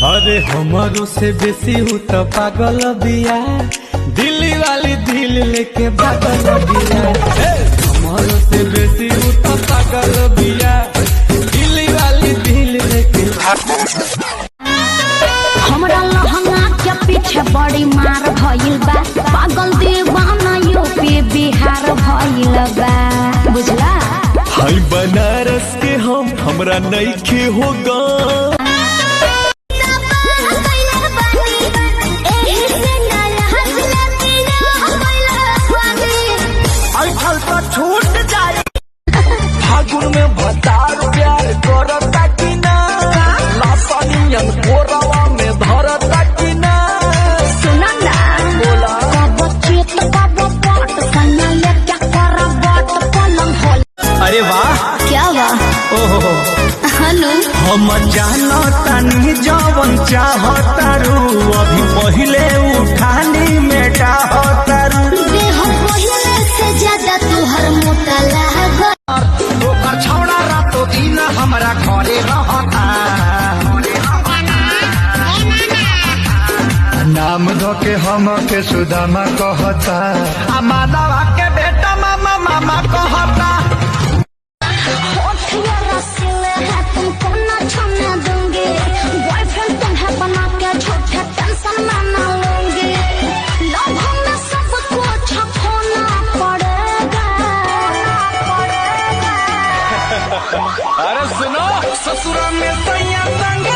अरे हमारो से बेसी हूँ तो पागल बिया, दिल्ली वाली दिल लेके पागल बिया। हमारो से बेसी हूँ तो पागल बिया, दिल्ली वाली दिल लेके। हमरा लहंगा के पीछे बड़ी मार भइल बा, पागल दीवाना यूपी बिहार भइल बा, बुझला। हाय बनारस के हमरा नइखे होगा। छूट जाए फागुन में भतार प्यार करता कि ना, लासानियन कोरवा में धरता कि ना। सुना ना बोला कब चित कब पट सन्या ले क्या कर बट पलंग होल। अरे वाह क्या वाह ओहो हनु हम जानो तनी जवन चाहतारू, अभी पहिले उठानी में डाहतारू। देह पहिले से ज्यादा तुहर मोटा लहगा। ओकर छौड़ा रातो दिन हमरा घरे रहता, नाम धोके हम के सुदामा कहता, आ मानवा के बेटा मामा मामा कहता। होठिया रसीले है तुमको ना छूने दूंगी, बॉयफ्रेंड तुम्हें बना के झूठे टेंशन में ना लूंगी। लव में सब कुछ खोना पड़ेगा। अरे सुनो ससुरा में सैया संग